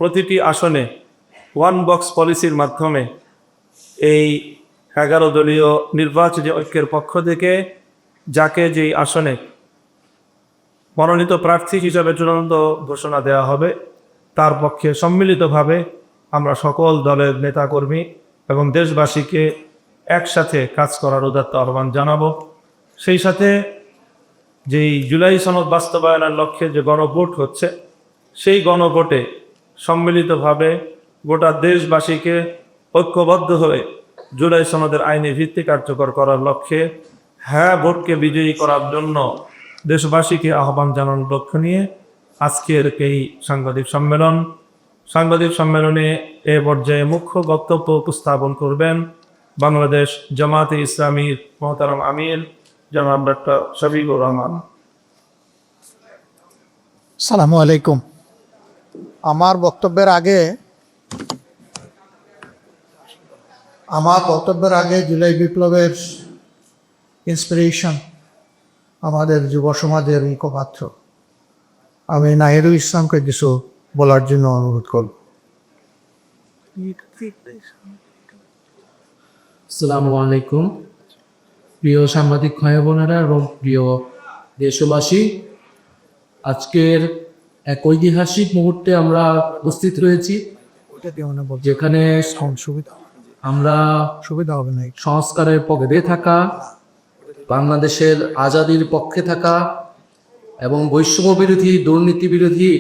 প্রতিটি আসনে one box পলিসির মাধ্যমে এই 11 দলীয় নির্বাচনী ঐক্যের পক্ষ থেকে যাকে যেই আসনে মনোনীত প্রার্থী হিসাবে চূড়ান্ত ঘোষণা দেওয়া হবে তার পক্ষে সম্মিলিতভাবে আমরা সকল দলের নেতাকর্মী এবং দেশবাসীকে একসাথে কাজ করার উদাত্ত আহ্বান জানাবো। সেই সাথে যেই জুলাই সনদ বাস্তবায়নের লক্ষ্যে যে গণভোট হচ্ছে সেই গণভোটে সম্মিলিতভাবে গোটা দেশবাসীকে ঐক্যবদ্ধ হয়ে জুলাই সনদের আইনি ভিত্তি কার্যকর করার লক্ষ্যে হ্যাঁ ভোটকে বিজয়ী করার জন্য দেশবাসীকে আহ্বান জানানোর লক্ষ্য নিয়ে আজকের এই সাংবাদিক সম্মেলনে এ পর্যায়ে মুখ্য বক্তব্য উপস্থাপন করবেন বাংলাদেশ জামাতে ইসলামীর মোহতারাম আমির জনাব ডক্টর শফিকুর রহমান। আসসালামু আলাইকুম। আমার বক্তব্যের আগে জুলাই বিপ্লবের ইন্সপিরেশন আমাদের যুব সমাজের মুখপাত্র আমি নাহিরুল ইসলামকে কিছু বলার জন্য অনুরোধ করব। আসসালামু আলাইকুম। প্রিয় সাংবাদিক ভাই বোনেরা এবং প্রিয় দেশবাসী, আজকের এক ঐতিহাসিক মুহূর্তে আমরা উপস্থিত রয়েছি, যেখানে আমরা সংস্কারের পক্ষে থাকা, বাংলাদেশের আজাদির পক্ষে থাকা এবং বৈষম্য বিরোধী, দুর্নীতি বিরোধী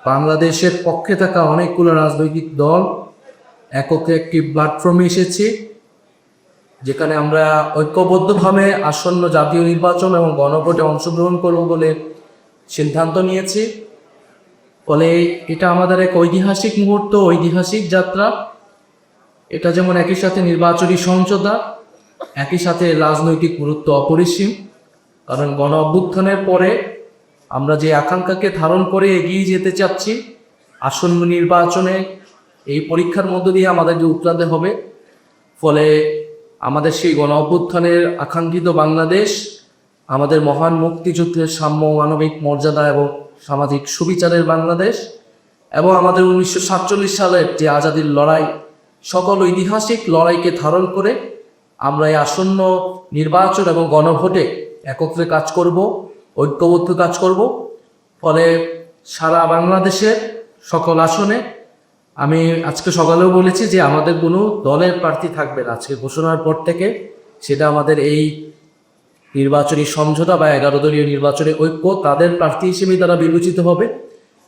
বাংলাদেশের পক্ষে থাকা অনেকগুলো রাজনৈতিক দল একত্রে একটি প্ল্যাটফর্মে এসেছি, যেখানে আমরা ঐক্যবদ্ধভাবে আসন্ন জাতীয় নির্বাচন এবং গণভোটে অংশগ্রহণ করব বলে সিদ্ধান্ত নিয়েছি। ফলে এটা আমাদের এক ঐতিহাসিক মুহূর্ত, ঐতিহাসিক যাত্রা। এটা যেমন একই সাথে নির্বাচনী সমঝোতা, একই সাথে রাজনৈতিক গুরুত্ব অপরিসীম। কারণ গণ অভ্যুত্থানের পরে আমরা যে আকাঙ্ক্ষাকে ধারণ করে এগিয়ে যেতে চাচ্ছি, আসন্ন নির্বাচনে এই পরীক্ষার মধ্য দিয়ে আমাদেরকে উতরাতে হবে। ফলে আমাদের সেই গণ অভ্যুত্থানের আকাঙ্ক্ষিত বাংলাদেশ, আমাদের মহান মুক্তিযুদ্ধের সাম্য, মানবিক মর্যাদা এবং সামাজিক সুবিচারের বাংলাদেশ, এবং আমাদের 1947 সালের যে আজাদির লড়াই, সকল ঐতিহাসিক লড়াইকে ধারণ করে আমরা এই আসন্ন নির্বাচন এবং গণভোটে একত্রে কাজ করব, ঐক্যবদ্ধ কাজ করব। ফলে সারা বাংলাদেশের সকল আসনে আমি আজকে সকালেও বলেছি যে আমাদের কোনো দলের প্রার্থী থাকবে না আজকে ঘোষণার পর থেকে। সেটা আমাদের এই নির্বাচনী সমঝোতা বা 11 দলীয় নির্বাচনী ঐক্য, তাদের প্রার্থী হিসেবেই তারা বিবেচিত হবে।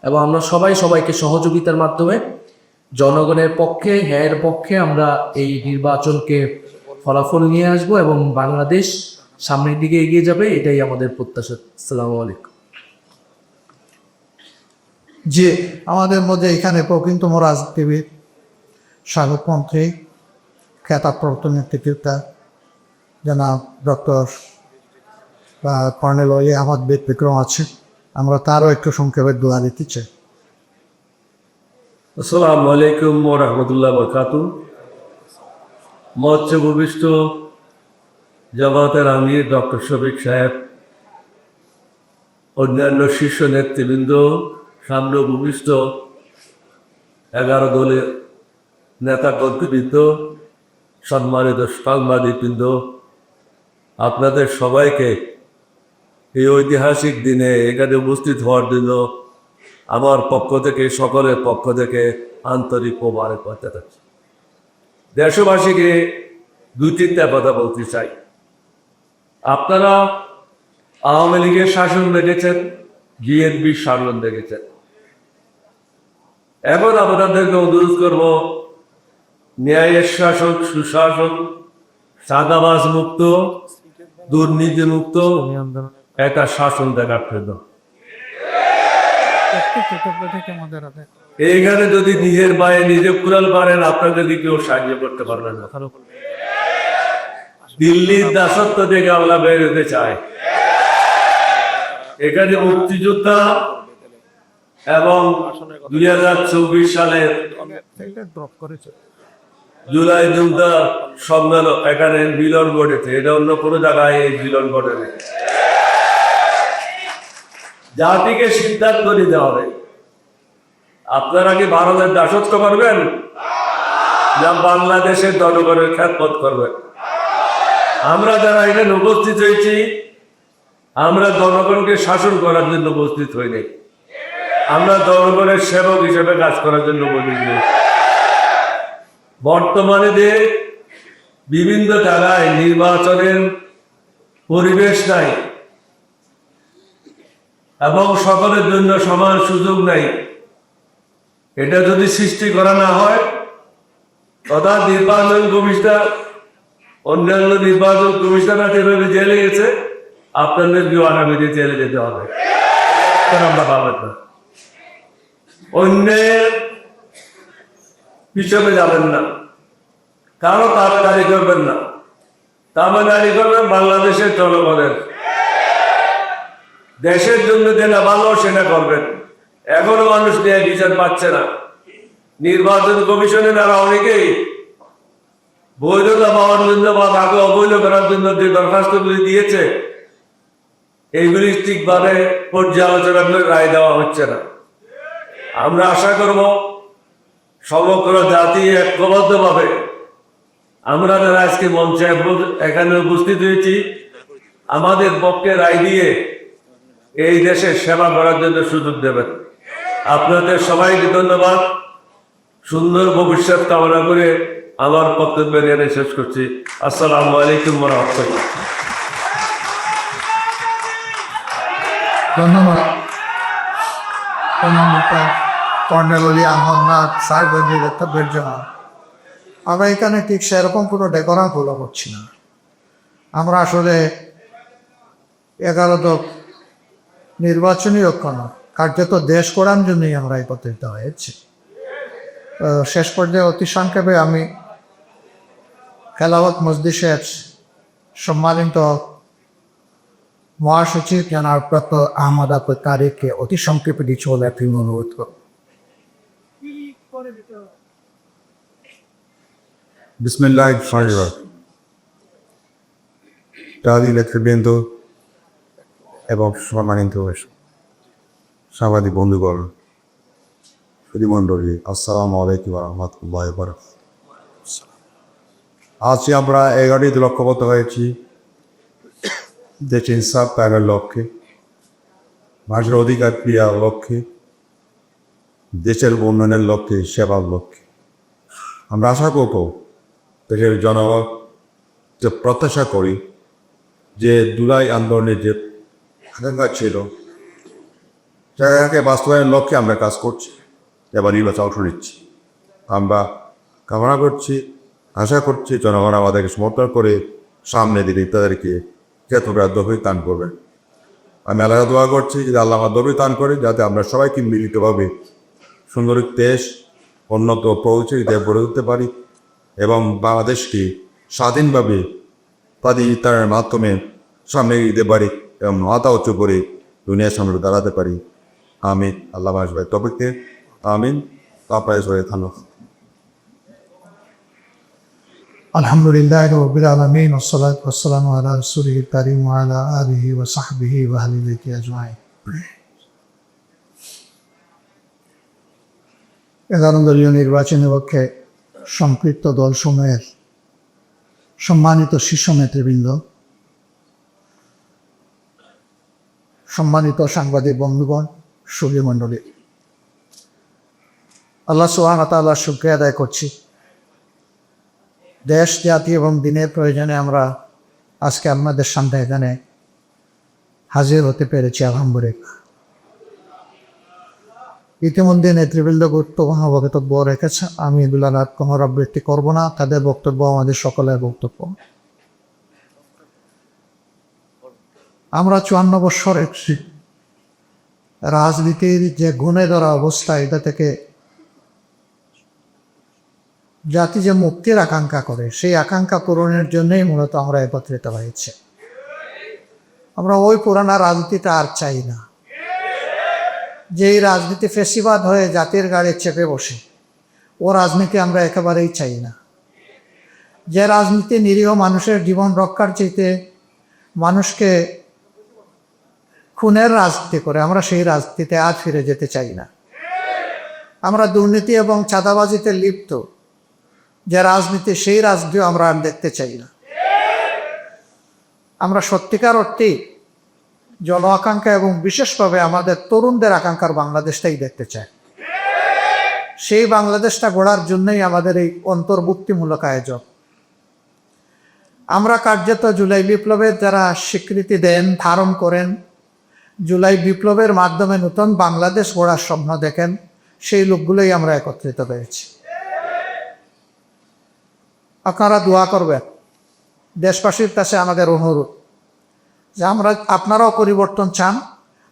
এবং আমরা সবাইকে সহযোগিতার মাধ্যমে জনগণের পক্ষে, হ্যাঁ পক্ষে আমরা এই নির্বাচনকে ফলাফল নিয়ে আসব এবং বাংলাদেশ সামনের দিকে এগিয়ে যাবে, এটাই আমাদের প্রত্যাশা। আসসালামু আলাইকুম। যে আমাদের মধ্যে এখানে প্রকৃত রাজনীতিবিদ, সাবেক মন্ত্রী, খেতাবপ্রাপ্ত নেতৃত্ব জনাব ডক্টর কর্নেল ওলি আহমদ বিক্রম আছে, আমরা তারও একটু সংক্ষেপে দোয়া দিতে চাই। আসসালামু আলাইকুম ওয়া রাহমাতুল্লাহি ওয়া বারাকাতুহু। মঞ্চ ভূমিষ্ঠ জামাতের আমির ডক্টর শফিক সাহেব, অন্যান্য শীর্ষ নেতৃবৃন্দ, সামনে ভূমিষ্ঠ 11 দলের নেতা কর্তৃবৃন্দ, সম্মানিত সাংবাদিকবৃন্দ, আপনাদের সবাইকে এই ঐতিহাসিক দিনে এখানে উপস্থিত হওয়ার জন্য আমার পক্ষ থেকে, সকলের পক্ষ থেকে আন্তরিক মোবারকবাদ জানাচ্ছি। দেশবাসীকে 2-3টা কথা বলতে চাই। আপনারা আওয়ামী লীগের শাসন দেখেছেন, বিএনপির শাসন দেখেছেন। এখন আপনাদেরকে অনুরোধ করব, ন্যায়ের শাসন, সুশাসন, চাঁদাবাজ মুক্ত, দুর্নীতি মুক্ত একটা শাসন দেখার জন্য এইখানে যদি নিজের পায়ে নিজে কুড়াল পারেন, আপনাদেরকে কেউ সাহায্য করতে পারবেন না। দিল্লির দাসত্ব থেকে আমরা বের হতে চাই। এখানে মুক্তিযোদ্ধা এবং 2024 সালের জুলাই যোদ্ধা সম্মেলন এখানে মিলন ঘটেছে। এটা অন্য কোনো জায়গায় এই মিলন ঘটেছে। জাতিকে সিদ্ধান্ত নিতে হবে আপনারা কি ভারতের দাসত্ব করবেন না বাংলাদেশের জনগণের খ্যাতমত করবেন? আমরা যারা এখানে উপস্থিত হয়েছি, আমরা জনগণকে শাসন করার জন্য উপস্থিত হইনি, আমরা জনগণের সেবক হিসেবে কাজ করার জন্য উপস্থিত হয়েছি। বর্তমানে যে বিভিন্ন জায়গায় নির্বাচনের পরিবেশ নাই এবং সকলের জন্য সমান সুযোগ নাই, এটা যদি সৃষ্টি করা না হয়, তথা নির্বাচন কমিশনার অন্যান্য নির্বাচন কমিশনার যেভাবে জেলে গেছে, আপনাদেরকেও আগামীতে জেলে যেতে হবে। আমরা পাবেন না, অন্যের পিছনে যাবেন না, কারো তাড়াতাড়ি করবেন না, তাড়াতাড়ি করবেন বাংলাদেশের জনগণের। দেশের জন্য যেটা ভালো সেটা করবেন। এখনো মানুষ নিয়ে বিচার পাচ্ছে না। নির্বাচন কমিশনে তারা অনেকেই বৈধতা পাওয়ার জন্য বা তাকে অবৈধ করার জন্য যে দরখাস্তগুলি দিয়েছে, এইগুলি ঠিকভাবে পর্যালোচনা করে রায় দেওয়া হচ্ছে না। আমরা আশা করব সমগ্র জাতি ঐক্যবদ্ধভাবে আমরা যারা আজকে মঞ্চে এখানে উপস্থিত হয়েছি, আমাদের পক্ষে রায় দিয়ে এই দেশের সেবা করার জন্য সুযোগ দেবেন। আপনাদের সবাইকে ধন্যবাদ। সুন্দর ভবিষ্যৎ কামনা করে আমার বক্তব্য এখানে শেষ করছি। আসসালামু আলাইকুম ওয়া রাহমাতুল্লাহ। ধন্যবাদ কর্নেল অলি আহমদ সাহেবের বক্তব্যের জন্য। আমরা এখানে ঠিক সেরকম কোনো ডেকোরাম ফলো করছি না। আমরা আসলে 11 নির্বাচনী ঐক্য না, কার্যত দেশ করার জন্যই আমরা একত্রিত হয়েছি। শেষ পর্যায়ে অতি সংক্ষেপে আমি খেলাওয়াত মজলিসের সম্মানিত মহাসচিব জনাব ডক্টর আহমদ তারিককে অতি সংক্ষেপে কিছু বলে একটি অনুরোধ করব। বিসমিল্লাহির নেতৃবৃন্দ এবং সম্মানিত সাংবাদিক বন্ধুগণ, সুধীমণ্ডলী, আসসালামু আলাইকুম ওয়া রাহমাতুল্লাহি ওয়া বারাকাতুহু। আজ আমরা 11টি লক্ষ্যবদ্ধ হয়েছি দেশ ইনসাফ কায়েমের লক্ষ্যে, মানুষের অধিকার ক্রিয়ার লক্ষ্যে, দেশের উন্নয়নের লক্ষ্যে, সেবার লক্ষ্যে। আমরা আশা করব দেশের জনগণ যে প্রত্যাশা করি যে জুলাই আন্দোলনের যে আকাঙ্ক্ষা ছিল সেটাকে বাস্তবায়নের লক্ষ্যে আমরা কাজ করছি, এবার নির্বাচন অংশ নিচ্ছি। আমরা কামনা করছি, আশা করছি জনগণ আমাদেরকে সমর্থন করে সামনে দিকে তাদেরকে ক্ষেত্রটা দফি দান করবে। আমি আল্লাহ দোয়া করছি যে আল্লাহ আমার দফি দান করে, যাতে আমরা সবাইকে মিলিতভাবে সুন্দর দেশ উন্নত পৌঁছে গড়ে তুলতে পারি এবং বাংলাদেশকে স্বাধীনভাবে তার মাধ্যমে সামনে দিতে পারি এবং মাথা উঁচু করে দুনিয়ার সামনে দাঁড়াতে পারি। আমিন। আল্লাহ ভাই তবে আমিন। আপনার সবাই ধন্যবাদ। আলহামদুলিল্লাহ রাব্বিল আলামিন ওয়াসসালাতু ওয়াসসালামু আলা রাসূলিল কারীম ওয়া আলা আলিহি ওয়া সাহবিহি ওয়া আহলি বাইতি আজমাইন। 11 দলীয় নির্বাচনের পক্ষে সম্পৃক্ত দলসমূহের সম্মানিত শীর্ষ নেতৃবৃন্দ, সম্মানিত সাংবাদিক বন্ধুগণ, সুধী মণ্ডলী, আল্লাহ সুবহানাহু ওয়া তাআলার শুকরিয়া আদায় করছি। দেশ, জাতি এবং দিনের প্রয়োজনে আমরা আজকে আপনাদের সামনে এখানে হাজির হতে পেরেছি, আলহামদুলিল্লাহ। ইতিমধ্যে নেতৃবৃন্দ গুরুত্বপূর্ণ বক্তব্য রেখেছে, আমি এগুলো আর পুনরাবৃত্তি করবো না। তাদের বক্তব্য আমাদের সকলের বক্তব্য। আমরা 54 বৎসর রাজনীতির যে গুণে ধরা অবস্থা, এটা থেকে জাতি যে মুক্তির আকাঙ্ক্ষা করে, সেই আকাঙ্ক্ষা পূরণের জন্যই মূলত আমরা একত্রিত হয়েছি। আমরা ওই পুরানা রাজনীতিটা আর চাই না, যেই রাজনীতি ফেসিবাদ হয়ে জাতির গাড়ি চেপে বসে, ও রাজনীতি আমরা একেবারেই চাই না। যে রাজনীতি নিরীহ মানুষের জীবন রক্ষার চাইতে মানুষকে খুনের রাজনীতি করে, আমরা সেই রাজনীতিতে আর ফিরে যেতে চাই না। আমরা দুর্নীতি এবং চাঁদাবাজিতে লিপ্ত যে রাজনীতি, সেই রাজনীতিও আমরা আর দেখতে চাই না। আমরা সত্যিকার অর্থেই জন আকাঙ্ক্ষা এবং বিশেষভাবে আমাদের তরুণদের আকাঙ্ক্ষার বাংলাদেশটাই দেখতে চাই। সেই বাংলাদেশটা গড়ার জন্যই আমাদের এই অন্তর্ভুক্তিমূলক আয়োজন। আমরা কার্যত জুলাই বিপ্লবের যারা স্বীকৃতি দেন, ধারণ করেন, জুলাই বিপ্লবের মাধ্যমে নতুন বাংলাদেশ গড়ার স্বপ্ন দেখেন, সেই লোকগুলোই আমরা একত্রিত হয়েছি। আপনারা দোয়া করবেন। দেশবাসীর কাছে আমাদের অনুরোধ যে আপনারাও পরিবর্তন চান,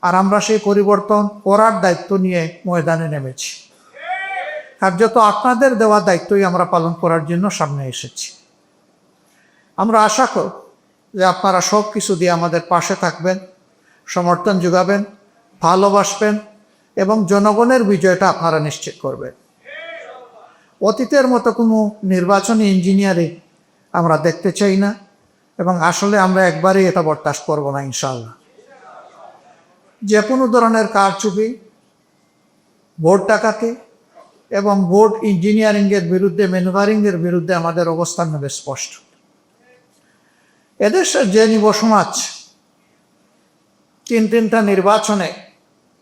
আর আমরা সেই পরিবর্তন করার দায়িত্ব নিয়ে ময়দানে নেমেছি। কার্যত আপনাদের দেওয়া দায়িত্বই আমরা পালন করার জন্য সামনে এসেছি। আমরা আশা করি যে আপনারা সব কিছু দিয়ে আমাদের পাশে থাকবেন, সমর্থন যোগাবেন, ভালোবাসবেন এবং জনগণের বিজয়টা আপনারা নিশ্চিত করবেন। অতীতের মতো কোনো নির্বাচনী ইঞ্জিনিয়ারিং আমরা দেখতে চাই না, এবং আসলে আমরা একবারই এটা বরদাস্ত করব না ইনশাআল্লাহ। যে কোনো ধরনের কারচুপি, ভোট ডাকাতি এবং ভোট ইঞ্জিনিয়ারিংয়ের বিরুদ্ধে, ম্যানুভারিংয়ের বিরুদ্ধে আমাদের অবস্থান হবে স্পষ্ট। এদেশের যে যুব সমাজ তিনটা নির্বাচনে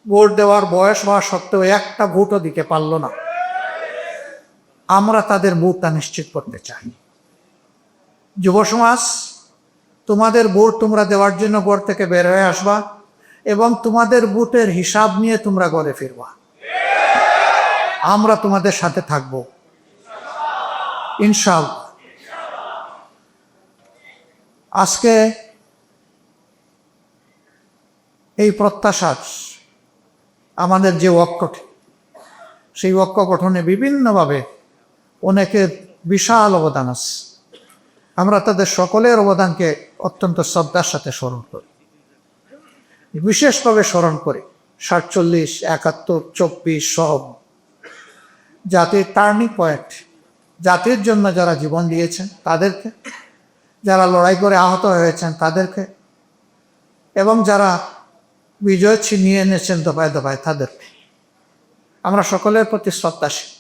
ভোট দেওয়ার বয়স হওয়া সত্ত্বেও একটা ভোটও দিতে পারল না, আমরা তাদের ভোটটা নিশ্চিত করতে চাই। যুব সমাজ, তোমাদের ভোট তোমরা দেওয়ার জন্য ঘর থেকে বের হয়ে আসবা এবং তোমাদের ভোটের হিসাব নিয়ে তোমরা ঘরে ফিরবা। আমরা তোমাদের সাথে থাকবো ইনশাআল্লাহ। আজকে এই প্রত্যাশা, আমাদের যে ঐক্যটি, সেই ঐক্য গঠনে বিভিন্নভাবে অনেকের বিশাল অবদান আছে। আমরা তাদের সকলের অবদানকে অত্যন্ত শ্রদ্ধার সাথে স্মরণ করি, বিশেষভাবে স্মরণ করি 47, 71, 24 সব জাতির টার্নিং পয়েন্ট, জাতির জন্য যারা জীবন দিয়েছেন তাদেরকে, যারা লড়াই করে আহত হয়েছেন তাদেরকে, এবং যারা বিজয় ছিনিয়ে এনেছেন দফায় দফায় তাদেরকে। আমরা সকলের প্রতি শ্রদ্ধাশীল,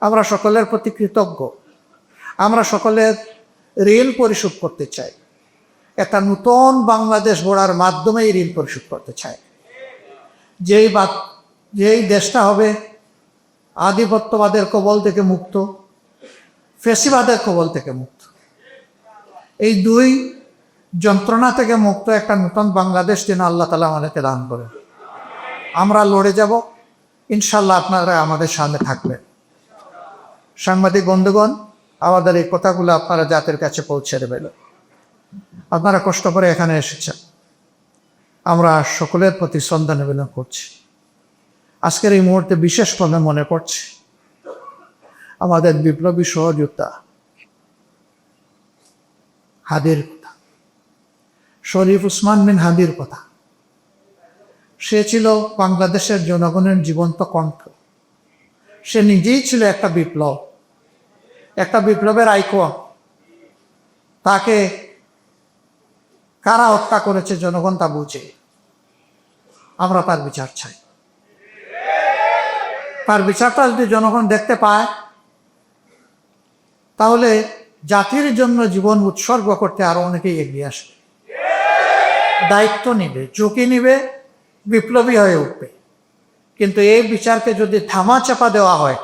আমরা সকলের প্রতি কৃতজ্ঞ। আমরা সকলের ঋণ পরিশোধ করতে চাই। একটা নতুন বাংলাদেশ গড়ার মাধ্যমে এই ঋণ পরিশোধ করতে চাই। যেই দেশটা হবে আধিপত্যবাদের কবল থেকে মুক্ত, ফ্যাসিবাদের কবল থেকে মুক্ত, এই দুই যন্ত্রণা থেকে মুক্ত একটা নতুন বাংলাদেশ যেন আল্লাহ তাআলা আমাদেরকে দান করেন। আমরা লড়ে যাব ইনশাল্লাহ, আপনারা আমাদের সামনে থাকবেন। সাংবাদিক বন্ধুগণ, আমাদের এই কথাগুলো আপনারা জাতির কাছে পৌঁছে দেবেন। আপনারা কষ্ট করে এখানে এসেছেন, আমরা সকলের প্রতি শ্রদ্ধা নিবেদন করছি। আজকের এই মুহূর্তে বিশেষভাবে মনে পড়ছে আমাদের বিপ্লবী সহযোদ্ধা হাদির কথা, শরীফ উসমান বিন হাদির কথা। সে ছিল বাংলাদেশের জনগণের জীবন্ত কণ্ঠ। সে নিজেই ছিল একটা বিপ্লব, একটা বিপ্লবের আইকন। তাকে কারা হত্যা করেছে জনগণ তা বুঝে। আমরা তার বিচার চাই। তার বিচারটা যদি জনগণ দেখতে পায়, তাহলে জাতির জন্য জীবন উৎসর্গ করতে আরো অনেকেই এগিয়ে আসবে, দায়িত্ব নিবে, ঝুঁকি নিবে, বিপ্লবী হয়ে উঠবে। কিন্তু এই বিচারকে যদি থামা চাপা দেওয়া হয়,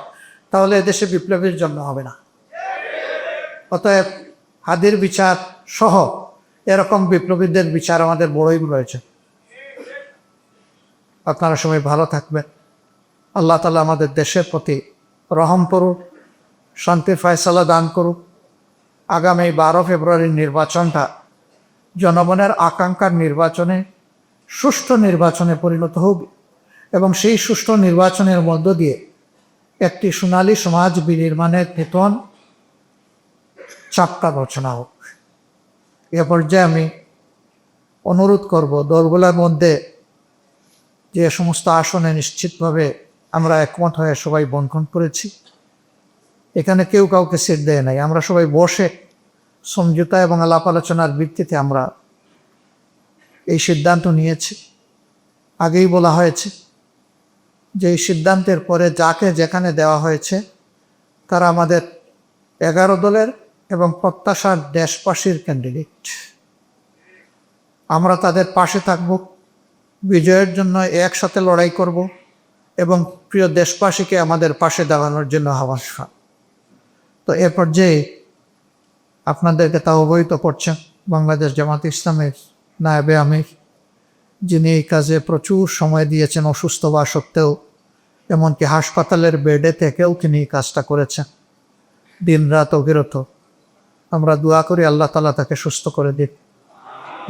তাহলে এদেশে বিপ্লবীর জন্য হবে না। অতএব হাদির বিচার সহ এরকম বিপ্লবীদের বিচার আমাদের বড়ই রয়েছে। আপনারা সবাই ভালো থাকবেন। আল্লাহ তাআলা আমাদের দেশের প্রতি রহম করুক, শান্তির ফয়সালা দান করুক। আগামী 12 ফেব্রুয়ারির নির্বাচনটা জনগণের আকাঙ্ক্ষার নির্বাচনে, সুষ্ঠু নির্বাচনে পরিণত হোক, এবং সেই সুষ্ঠু নির্বাচনের মধ্য দিয়ে একটি সোনালী সমাজ বিনির্মাণের নতুন চাপটা রচনা হোক। এ পর্যায়ে আমি অনুরোধ করব, দলগুলোর মধ্যে যে সমস্ত আসনে নিশ্চিতভাবে আমরা একমত হয়ে সবাই বন্টন করেছি, এখানে কেউ কাউকে সিট দেয় নাই। আমরা সবাই বসে সমঝোতা এবং আলাপ আলোচনার ভিত্তিতে আমরা এই সিদ্ধান্ত নিয়েছি। আগেই বলা হয়েছে যে সিদ্ধান্তের পরে যাকে যেখানে দেওয়া হয়েছে তারা আমাদের 11 দলের এবং প্রত্যাশার দেশবাসীর ক্যান্ডিডেট। আমরা তাদের পাশে থাকব, বিজয়ের জন্য একসাথে লড়াই করব এবং প্রিয় দেশবাসীকে আমাদের পাশে দাঁড়ানোর জন্য আহ্বান। তো এ পর্যায়ে আপনাদেরকে তা অবহিত করছেন বাংলাদেশ জামাত ইসলামের নায়েবে আমির, যিনি এই কাজে প্রচুর সময় দিয়েছেন অসুস্থ হওয়া সত্ত্বেও, এমনকি হাসপাতালের বেডে থেকেও তিনি এই কাজটা করেছেন দিন রাত অবিরত। আমরা দোয়া করি আল্লাহ তাআলা তাকে সুস্থ করে দিন।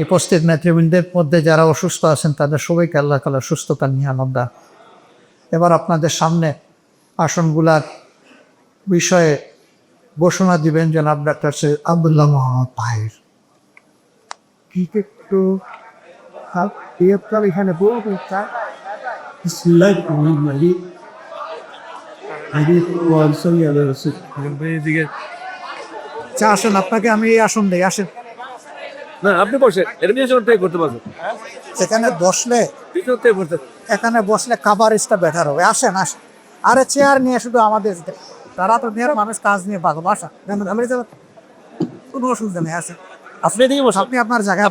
উপস্থিত নেতৃবৃন্দের মধ্যে যারা অসুস্থ আছেন তাদের সবাইকে আল্লাহ তাআলা সুস্থতা নিয়ে আনন্দ দান। এবার আপনাদের সামনে আসনগুলার বিষয়ে ঘোষণা দিবেন জনাব ডাক্তার সৈয়দ আব্দুল্লাহ মোহাম্মদ তাহের। একটু এখানে আসেন, আপনাকে আমি এই আসন দিই, আসেন। না আপনি বসে এটা নিয়ে করতে পারবেন, এখানে বসলে করতে এখানে বসলে কাভারেজটা বেটার হবে। আসেন আসেন, আরে চেয়ার নিয়ে শুধু আমাদের তারা তো মেয়ের মানুষ কাজ নিয়ে পাগল। আসা আমি কোনো অসুবিধা নেই, আসেন। আপনি এদিকে বসে আপনি আপনার জায়গায়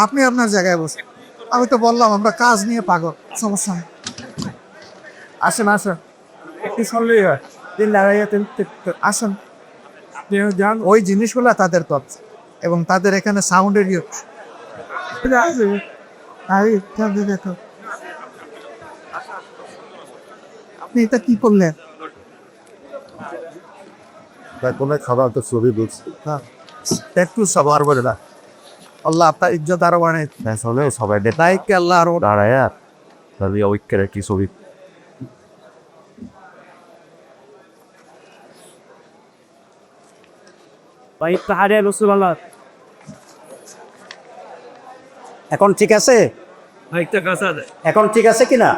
আপনি আপনার জায়গায় বসেন। আমি তো বললাম আমরা কাজ নিয়ে পাগল, সমস্যা নেই। আসেন আসেন, একটু শুনলেই হয়। দিন লাগাইয়া আসেন, আপনি যান। ওই জিনিসগুলো তাদের তথ্য এবং তাদের এখানে সাউন্ডের আপনি এটা কি করলেন? কোনো খাবার তো ছবি বুঝছি একটু সবার বলে না, আল্লাহ আপনার ইজ্জত আরো বানাই হলে সবাই দায়িত্ব আল্লাহ আরো দাঁড়ায় তাহলে ঐক্যের একটি ছবি। এখন ঠিক আছে? একটা কাঁচা দেয় এখন ঠিক আছে কিনা?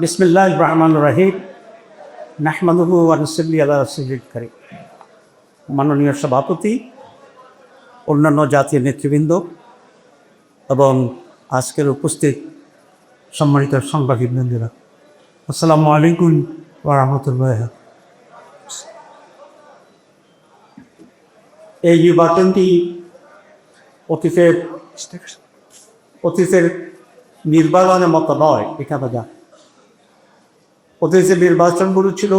বিসমিল্লাহির রহমানির রহিম, নাহমাদুহু ওয়া নুসাল্লি আলা রাসূলিল কারীম। মাননীয় সভাপতি, অন্যান্য জাতীয় নেতৃবৃন্দ এবং আজকের উপস্থিত সম্মানিত সাংবাদিকবৃন্দরা, আসসালামু আলাইকুম ওয়া রাহমাতুল্লাহ। এই নির্বাচনটি অতীতের নির্বাচনের মতো নয়। এখানে যা অতীতের নির্বাচনগুলো ছিল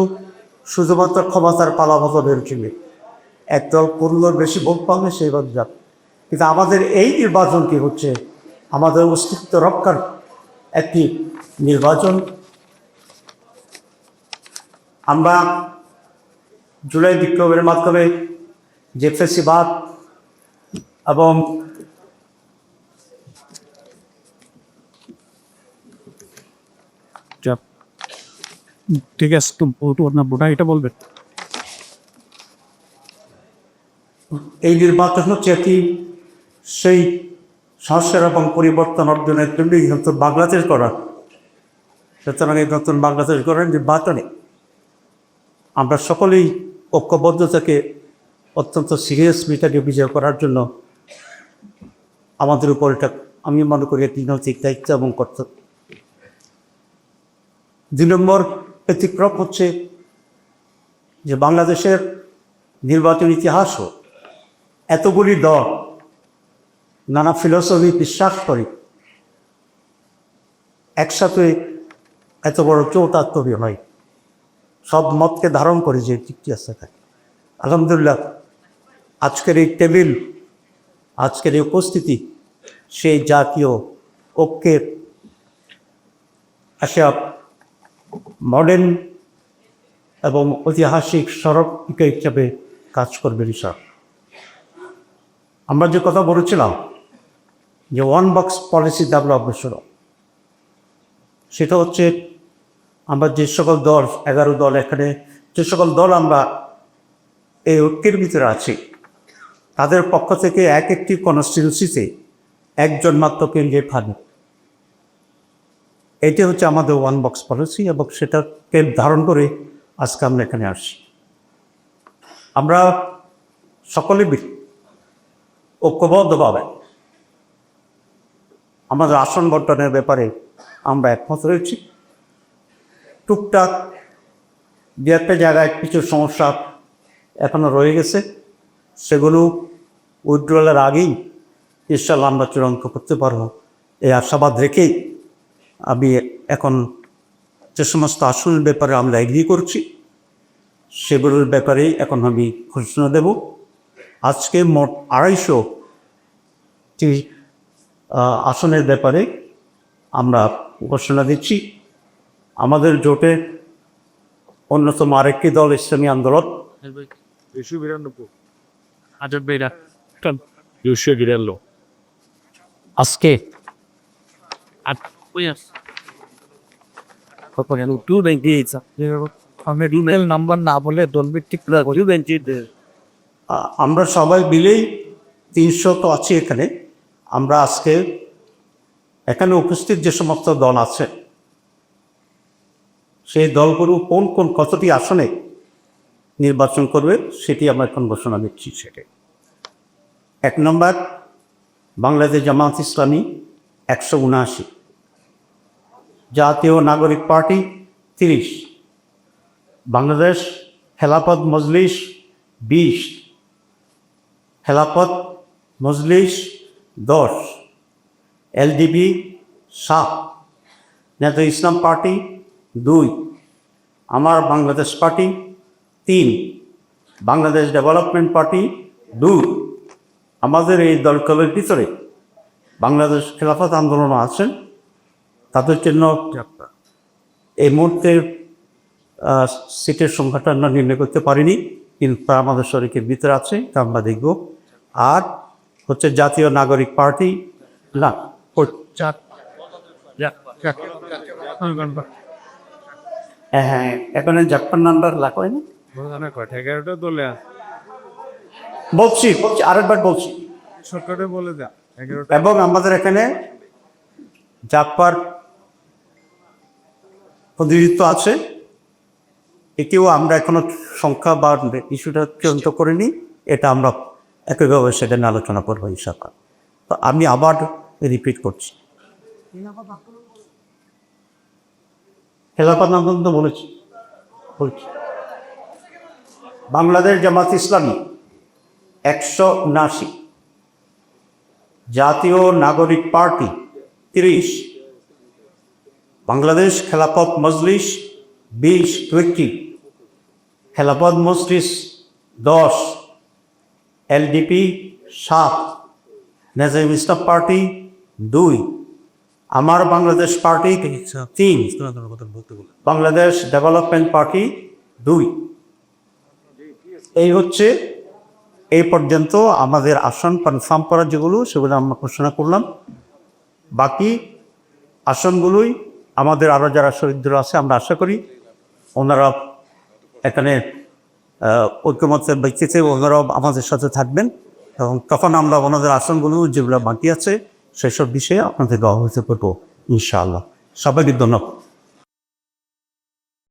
শুধুমাত্র ক্ষমতার পালাবদলের ছিল, একদল পনেরোর বেশি ভোট পাবে সেই ভোট যাক। কিন্তু আমাদের এই নির্বাচনটি হচ্ছে আমাদের অস্তিত্ব রক্ষার একটি নির্বাচন। আমরা জুলাই বিপ্লবের মাধ্যমে যে ফ্যাসিবাদ এবং ঠিক আছে, বোটা এটা বলবেন। এই নির্বাচন হচ্ছে একটি সেই সংস্কার এবং পরিবর্তন অর্জনের জন্যই নতুন বাংলাদেশ করা। সুতরাং এই নতুন বাংলাদেশ গড়ার নির্বাচনে আমরা সকলেই ঐক্যবদ্ধ থেকে অত্যন্ত সিরিয়াস মিটাকে বিজয় করার জন্য আমাদের উপর এটা আমি মনে করি একটি নৈতিক দায়িত্ব এবং কর্তব্য। 2 নম্বর ব্যতিক্রম হচ্ছে যে বাংলাদেশের নির্বাচন ইতিহাসও এতগুলি দল নানা ফিলোসফি বিশ্বাস করে একসাথে এত বড় চৌতাত্তরী হয়, সব মতকে ধারণ করে যে চুক্তি আসতে থাকে। আলহামদুলিল্লাহ আজকের এই টেবিল, আজকের এই উপস্থিতি সেই জাতীয় ঐক্যের একটা মডার্ন এবং ঐতিহাসিক সড়ক হিসেবে কাজ করবে রিসার্চ। আমরা যে কথা বলেছিলাম যে 1 বক্স পলিসি ডেভেলপমেন্ট, সেটা হচ্ছে আমরা যে সকল দল 11 দল এখানে যে সকল দল আমরা এই ঐক্যের ভিতরে আছি তাদের পক্ষ থেকে এক একটি কনস্টিটিউন্সিতে একজন মাত্র কেন্দ্রের থাকবে। এটি হচ্ছে আমাদের 1 বক্স পলিসি এবং সেটাকে ধারণ করে আজকে আমরা এখানে আসছি। আমরা সকলে ঐক্যবদ্ধভাবে আমাদের আসন বন্টনের ব্যাপারে আমরা একমত রয়েছি। টুকটাক দু একটা জায়গায় কিছু সমস্যা এখনও রয়ে গেছে, সেগুলো উইথড্রলের আগেই ইনশাল্লাহ আমরা চূড়ান্ত করতে পারবো এই আশাবাদ রেখেই আমি এখন যে সমস্ত আসনের ব্যাপারে আমরা এগ্রি করছি সেগুলোর ব্যাপারেই এখন আমি ঘোষণা দেব। আজকে মোট 250টি আসনের ব্যাপারে আমরা ঘোষণা দিচ্ছি। আমাদের জোটে অন্যতম আরেকটি দল ইসলামী আন্দোলন, আজকে আমি রিমেল নাম্বার না বলে দলভিত্তিক আমরা সবাই মিলেই 300 তো আছি এখানে। আমরা আজকে এখানে উপস্থিত যে সমস্ত দল আছে সেই দলগুলো কোন কোন কতটি আসনে নির্বাচন করবে সেটি আমরা এখন ঘোষণা দিচ্ছি। সেটাই 1 নম্বর বাংলাদেশ জামাত ইসলামী 179, জাতীয় নাগরিক পার্টি 30, বাংলাদেশ খেলাফত মজলিস 20, খেলাফত মজলিস 10, এলডিপি 7, নেতা ইসলাম পার্টি 2, আমার Bangladesh party 3, Bangladesh development party 2। আমাদের এই দলগুলোর ভিতরে বাংলাদেশ খেলাফত আন্দোলন আছেন, তাদের জন্য এই মুহূর্তে সিটের সংখ্যাটা আমরা নির্ণয় করতে পারিনি, কিন্তু তা আমাদের শরীরের ভিতরে আছে, তা আমরা দেখব। আর হচ্ছে জাতীয় নাগরিক পার্টি না, হ্যাঁ এখানে জাপান নাম্বার লাগেনি, বলছি আরেকবার বলছি, এবং আমাদের এখানে জাপার প্রতিনিধিত্ব আছে, এটিও আমরা এখনো সংখ্যা বা ইস্যুটা চূড়ান্ত করিনি, এটা আমরা একইভাবে সেটা নিয়ে আলোচনা করবো ইনশাআল্লাহ। তো আমি আবার রিপিট করছি, খেলাফত আন্দোলন তো বলছি। বাংলাদেশ জামাত ইসলামী 179, জাতীয় নাগরিক পার্টি 30, বাংলাদেশ খেলাফত মজলিস 20, খেলাফত মজলিস 10, এলডিপি 7, নেজাম ইসলাম পার্টি 2, আমার Bangladesh party 3, Bangladesh development party 2। এই হচ্ছে এই পর্যন্ত আমাদের আসন কনফার্ম করা যেগুলো, সেগুলো আমরা ঘোষণা করলাম। বাকি আসনগুলোই আমাদের আরও যারা শহীদরা আছে আমরা আশা করি ওনারা এখানে ঐক্যমত্যের ভিত্তিতে ওনারাও আমাদের সাথে থাকবেন, এবং তখন আমরা ওনাদের আসনগুলো যেগুলো বাকি আছে সেসব বিষয়ে আপনাদেরকে অবহিত করবো ইনশাআল্লাহ। সবাইকে ধন্যবাদ।